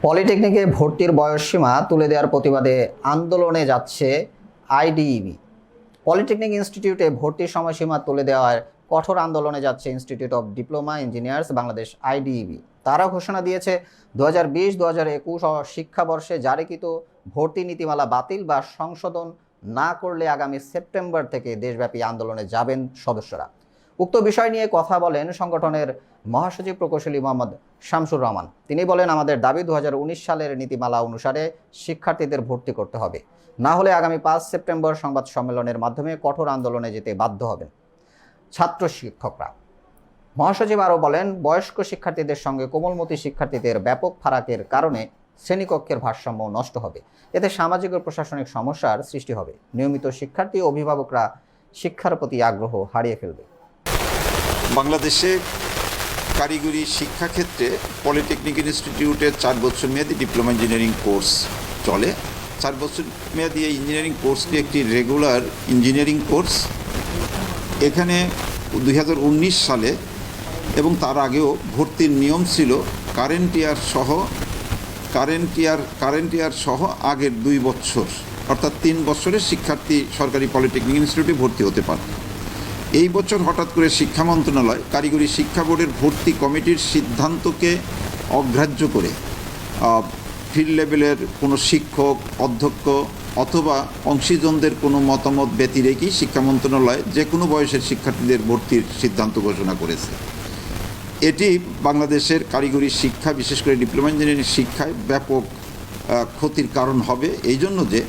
পলিটেকনিকে ভর্তির বয়সসীমা তুলে দেওয়ার প্রতিবাদে আন্দোলনে যাচ্ছে আইডিইবি। পলিটেকনিক ইনস্টিটিউটে ভর্তির সময়সীমা তুলে দেওয়ার কঠোর আন্দোলনে যাচ্ছে institute of diploma engineers Bangladesh IDEB. তারা ঘোষণা দিয়েছে 2020-2021 শিক্ষাবর্ষে জারিকৃত ভর্তি নীতিমালা বাতিল বা সংশোধন না করলে আগামী সেপ্টেম্বর থেকে দেশব্যাপী আন্দোলনে যাবেন সদস্যরা। উক্ত বিষয় নিয়ে কথা বলেন সংগঠনের মহাসচিব প্রকৌশলী মোহাম্মদ শামসুর রহমান। তিনি বলেন, আমাদের দাবি 2019 সালের নীতিমালা অনুসারে শিক্ষার্থীদের ভর্তি করতে হবে, না হলে আগামী 5 সেপ্টেম্বর সংবাদ সম্মেলনের মাধ্যমে কঠোর আন্দোলনে যেতে বাধ্য হবেন ছাত্র শিক্ষকরা। মহাসচিব আরও বলেন, বয়স্ক শিক্ষার্থীদের সঙ্গে কোমলমতি শিক্ষার্থীদের ব্যাপক ফারাকের কারণে শ্রেণীকক্ষের ভারসাম্য নষ্ট হবে। এতে সামাজিক ও প্রশাসনিক সমস্যার সৃষ্টি হবে। নিয়মিত শিক্ষার্থী ও অভিভাবকরা শিক্ষার প্রতি আগ্রহ হারিয়ে ফেলবে। বাংলাদেশে কারিগরি শিক্ষাক্ষেত্রে পলিটেকনিক ইনস্টিটিউটে 4 বছর মেয়াদী ডিপ্লোমা ইঞ্জিনিয়ারিং কোর্স চলে। 4 বছর মেয়াদী এই ইঞ্জিনিয়ারিং কোর্সটি একটি রেগুলার ইঞ্জিনিয়ারিং কোর্স। এখানে 2019 সালে এবং তার আগেও ভর্তির নিয়ম ছিল কারেন্ট ইয়ার সহ আগের 2 বছর, অর্থাৎ 3 বছরের শিক্ষার্থী সরকারি পলিটেকনিক ইনস্টিটিউটে ভর্তি হতে পারে। এই বছর হঠাৎ করে শিক্ষা মন্ত্রণালয় কারিগরি শিক্ষা বোর্ডের ভর্তি কমিটির সিদ্ধান্তকে অগ্রাহ্য করে ফিল্ড লেভেলের কোনো শিক্ষক, অধ্যক্ষ অথবা অংশীজনদের কোনো মতামত ব্যতিরেকেই শিক্ষা মন্ত্রণালয় যে কোনো বয়সের শিক্ষার্থীদের ভর্তির সিদ্ধান্ত ঘোষণা করেছে। এটি বাংলাদেশের কারিগরি শিক্ষা, বিশেষ করে ডিপ্লোমা ইঞ্জিনিয়ারিং শিক্ষায় ব্যাপক ক্ষতির কারণ হবে। এই জন্য যে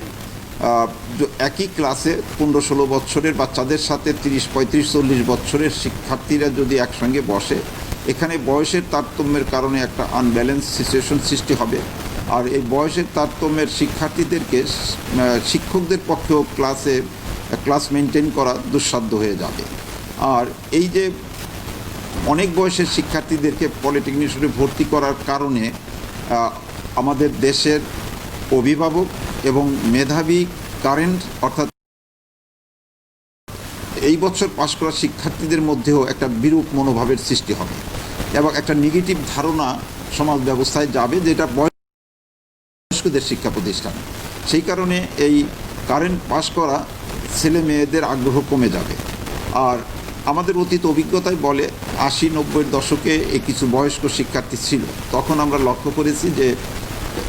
একই ক্লাসে 15-16 বছরের বাচ্চাদের সাথে 30-35-40 বছরের শিক্ষার্থীরা যদি একসঙ্গে বসে, এখানে বয়সের তারতম্যের কারণে একটা আনব্যালেন্স সিচুয়েশন সৃষ্টি হবে। আর এই বয়সের তারতম্যের শিক্ষার্থীদেরকে শিক্ষকদের পক্ষেও ক্লাস মেনটেন করা দুঃসাধ্য হয়ে যাবে। আর এই যে অনেক বয়সের শিক্ষার্থীদেরকে পলিটেকনিক ইনস্টিটিউটে ভর্তি করার কারণে আমাদের দেশের অভিভাবক এবং মেধাবী অর্থাৎ এই বছর পাশ করা শিক্ষার্থীদের মধ্যেও একটা বিরূপ মনোভাবের সৃষ্টি হবে এবং একটা নেগেটিভ ধারণা সমাজ ব্যবস্থায় যাবে, যেটা বয়স্কদের শিক্ষা প্রতিষ্ঠান। সেই কারণে এই কারেন্ট পাশ করা ছেলে মেয়েদের আগ্রহ কমে যাবে। আর আমাদের অতীত অভিজ্ঞতায় বলে 80-90-এর দশকে কিছু বয়স্ক শিক্ষার্থী ছিল। তখন আমরা লক্ষ্য করেছি যে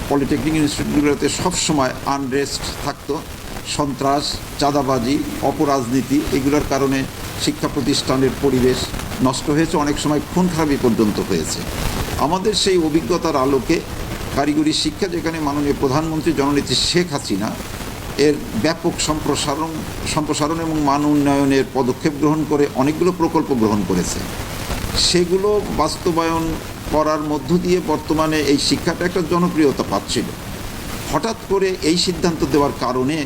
পলিটেকনিক ইনস্টিটিউটগুলোতে সবসময় আনরেস্ট থাকতো, সন্ত্রাস, চাঁদাবাজি, অপরাজনীতি, এগুলোর কারণে শিক্ষা প্রতিষ্ঠানের পরিবেশ নষ্ট হয়েছে, অনেক সময় খুন খারাপি পর্যন্ত হয়েছে। আমাদের সেই অভিজ্ঞতার আলোকে কারিগরি শিক্ষা, যেখানে মাননীয় প্রধানমন্ত্রী জননেত্রী শেখ হাসিনা এর ব্যাপক সম্প্রসারণ এবং মান উন্নয়নের পদক্ষেপ গ্রহণ করে অনেকগুলো প্রকল্প গ্রহণ করেছে, সেগুলো বাস্তবায়ন করার মধ্য দিয়ে বর্তমানে এই শিক্ষাটা একটা জনপ্রিয়তা পাচ্ছিল। হঠাৎ করে এই সিদ্ধান্ত দেওয়ার কারণে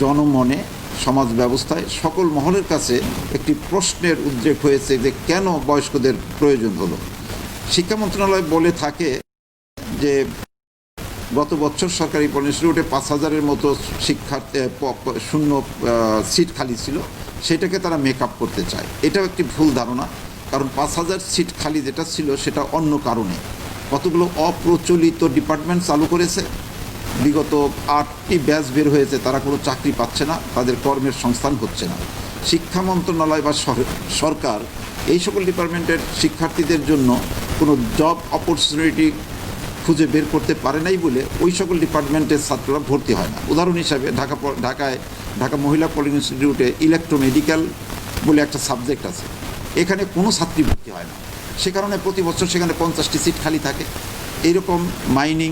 জনমনে, সমাজ ব্যবস্থায় সকল মহলের কাছে একটি প্রশ্নের উদ্রেক হয়েছে যে কেন বয়স্কদের প্রয়োজন হলো। শিক্ষা মন্ত্রণালয় বলে থাকে যে গত বছর সরকারি ইনস্টিটিউটে 5,000-এর মতো শূন্য সিট খালি ছিল, সেটাকে তারা মেকআপ করতে চায়। এটাও একটি ভুল ধারণা, কারণ 5,000 সিট খালি যেটা ছিল সেটা অন্য কারণে। কতগুলো অপ্রচলিত ডিপার্টমেন্ট চালু করেছে, বিগত 8টি ব্যাচ বের হয়েছে, তারা কোনো চাকরি পাচ্ছে না, তাদের কর্মের সংস্থান হচ্ছে না। শিক্ষা মন্ত্রণালয় বা সরকার এই সকল ডিপার্টমেন্টের শিক্ষার্থীদের জন্য কোনো জব অপরচুনিটি খুঁজে বের করতে পারে নাই বলে ওই সকল ডিপার্টমেন্টের ছাত্ররা ভর্তি হয় না। উদাহরণ হিসাবে ঢাকা মহিলা পলিটেকনিক ইনস্টিটিউটে ইলেকট্রোমেডিক্যাল বলে একটা সাবজেক্ট আছে, এখানে কোনো ছাত্রী ভর্তি হয় না। সে কারণে প্রতি বছর সেখানে 50টি সিট খালি থাকে। এইরকম mining,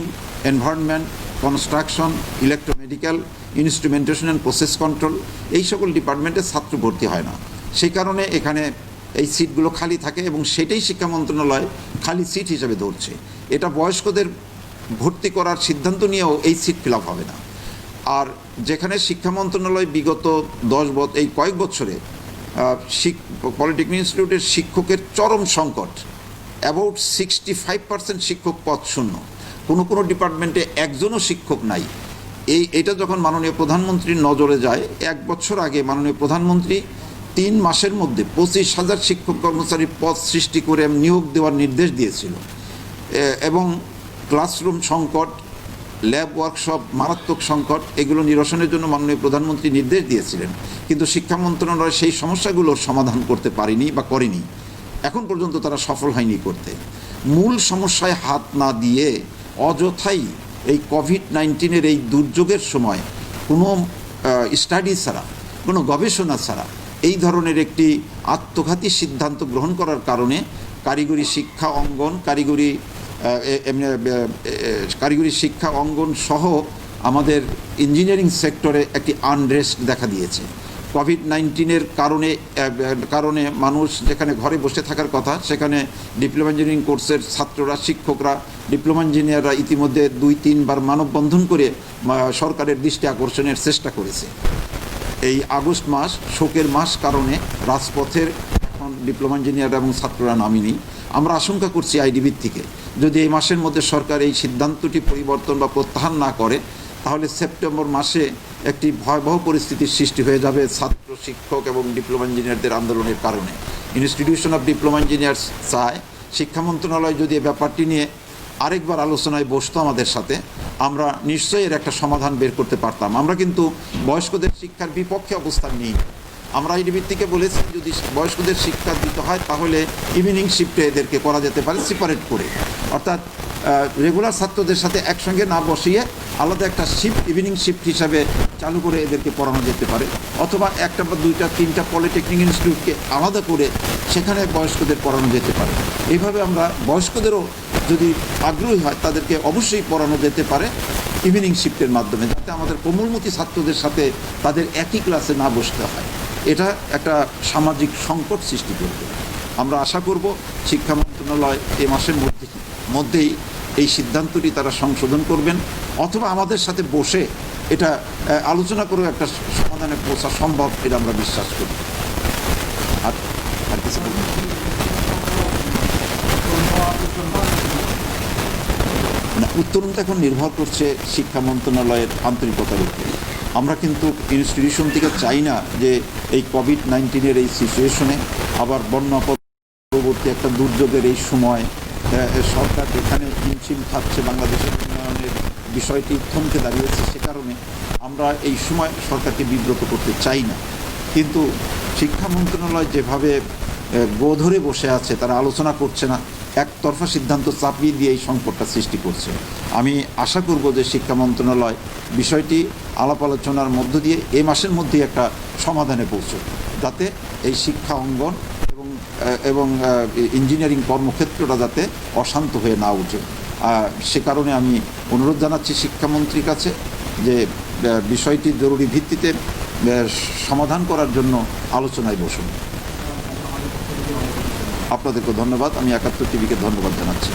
environment, construction, electromedical, instrumentation and process control, এই সকল ডিপার্টমেন্টে ছাত্র ভর্তি হয় না। সেই কারণে এখানে এই সিটগুলো খালি থাকে এবং সেটাই শিক্ষা মন্ত্রণালয় খালি সিট হিসেবে ধরছে। এটা বয়স্কদের ভর্তি করার সিদ্ধান্ত নিয়েও এই সিট ফিল আপ হবে না। আর যেখানে শিক্ষা মন্ত্রণালয় বিগত কয়েক বছরে পলিটেকনিক ইনস্টিটিউটের শিক্ষকের চরম সংকট, অ্যাবাউট 65% শিক্ষক পদ শূন্য, কোনো ডিপার্টমেন্টে একজনও শিক্ষক নাই। এটা যখন মাননীয় প্রধানমন্ত্রীর নজরে যায়, 1 বছর আগে মাননীয় প্রধানমন্ত্রী 3 মাসের মধ্যে 25,000 শিক্ষক কর্মচারী পদ সৃষ্টি করে নিয়োগ দেওয়ার নির্দেশ দিয়েছিল এবং ক্লাসরুম সংকট, ল্যাব ওয়ার্কশপ, মারাত্মক সংকট, এগুলো নিরসনের জন্য মাননীয় প্রধানমন্ত্রী নির্দেশ দিয়েছিলেন, কিন্তু শিক্ষা মন্ত্রণালয় সেই সমস্যাগুলোর সমাধান করতে পারেনি বা করেনি। এখন পর্যন্ত তারা সফল হয়নি করতে। মূল সমস্যায় হাত না দিয়ে অযথাই এই কোভিড-19 এই দুর্যোগের সময় কোনো স্টাডি ছাড়া, কোনো গবেষণা ছাড়া এই ধরনের একটি আত্মঘাতী সিদ্ধান্ত গ্রহণ করার কারণে কারিগরি শিক্ষা অঙ্গন, কারিগরি শিক্ষা অঙ্গন সহ আমাদের ইঞ্জিনিয়ারিং সেক্টরে একটি আনরেস্ট দেখা দিয়েছে। কোভিড-19 কারণে মানুষ যেখানে ঘরে বসে থাকার কথা, সেখানে ডিপ্লোমা ইঞ্জিনিয়ারিং কোর্সের ছাত্ররা, শিক্ষকরা, ডিপ্লোমা ইঞ্জিনিয়াররা ইতিমধ্যে 2-3 বার মানববন্ধন করে সরকারের দৃষ্টি আকর্ষণের চেষ্টা করেছে। এই আগস্ট মাস শোকের মাস কারণে রাজপথের এখন ডিপ্লোমা ইঞ্জিনিয়ার এবং ছাত্ররা নামেনি। আমরা আশঙ্কা করছি আইডিবির থেকে, যদি এই মাসের মধ্যে সরকার এই সিদ্ধান্তটি পরিবর্তন বা প্রত্যাহার না করে, তাহলে সেপ্টেম্বর মাসে একটি ভয়াবহ পরিস্থিতির সৃষ্টি হয়ে যাবে ছাত্র, শিক্ষক এবং ডিপ্লোমা ইঞ্জিনিয়ারদের আন্দোলনের কারণে। ইনস্টিটিউশন অফ ডিপ্লোমা ইঞ্জিনিয়ার্স চায় শিক্ষা মন্ত্রণালয় যদি এই ব্যাপারটি নিয়ে আরেকবার আলোচনায় বসতো আমাদের সাথে, আমরা নিশ্চয়ই এর একটা সমাধান বের করতে পারতাম। আমরা কিন্তু বয়স্কদের শিক্ষার বিপক্ষে অবস্থান নিই। আমরা আইডিবির থেকে বলেছি যদি বয়স্কদের শিক্ষা দিতে হয় তাহলে ইভিনিং শিফটে এদেরকে করা যেতে পারে, সেপারেট করে, অর্থাৎ রেগুলার ছাত্রদের সাথে একসঙ্গে না বসিয়ে আলাদা একটা শিফট, ইভিনিং শিফট হিসাবে চালু করে এদেরকে পড়ানো যেতে পারে, অথবা একটা বা 2-3টা পলিটেকনিক ইনস্টিটিউটকে আলাদা করে সেখানে বয়স্কদের পড়ানো যেতে পারে। এইভাবে আমরা বয়স্কদেরও যদি আগ্রহী হয় তাদেরকে অবশ্যই পড়ানো যেতে পারে ইভিনিং শিফটের মাধ্যমে, যাতে আমাদের কোমলমতি ছাত্রদের সাথে তাদের একই ক্লাসে না বসতে হয়। এটা একটা সামাজিক সংকট সৃষ্টি করবে। আমরা আশা করব শিক্ষা মন্ত্রণালয় এ মাসের মধ্যেই এই সিদ্ধান্তটি তারা সংশোধন করবেন, অথবা আমাদের সাথে বসে এটা আলোচনা করেও একটা সমাধানে পৌঁছা সম্ভব, এটা আমরা বিশ্বাস করি। আর কিছু বলবেন? না, উত্তরণটা এখন নির্ভর করছে শিক্ষা মন্ত্রণালয়ের আন্তরিকতার উপরে। আমরা কিন্তু ইনস্টিটিউশন থেকে চাই না যে এই কোভিড-19 এই সিচুয়েশনে, আবার বন্যা পরবর্তী একটা দুর্যোগের এই সময় সরকার যেখানে হিমশিম খাচ্ছে, বাংলাদেশের উন্নয়নের বিষয়টি থমকে দাঁড়িয়েছে, সে কারণে আমরা এই সময় সরকারকে বিব্রত করতে চাই না। কিন্তু শিক্ষা মন্ত্রণালয় যেভাবে গো ধরে বসে আছে, তারা আলোচনা করছে না, একতরফা সিদ্ধান্ত চাপিয়ে দিয়ে এই সংকটটা সৃষ্টি করছে। আমি আশা করব যে শিক্ষা মন্ত্রণালয় বিষয়টি আলাপ আলোচনার মধ্য দিয়ে এ মাসের মধ্যেই একটা সমাধানে পৌঁছবে, যাতে এই শিক্ষা অঙ্গন এবং ইঞ্জিনিয়ারিং কর্মক্ষেত্রটা যাতে অশান্ত হয়ে না ওঠে। সে কারণে আমি অনুরোধ জানাচ্ছি শিক্ষামন্ত্রীর কাছে যে বিষয়টি জরুরি ভিত্তিতে সমাধান করার জন্য আলোচনায় বসুন। আপনাদেরকে ধন্যবাদ। আমি 71 টিভিকে ধন্যবাদ জানাচ্ছি।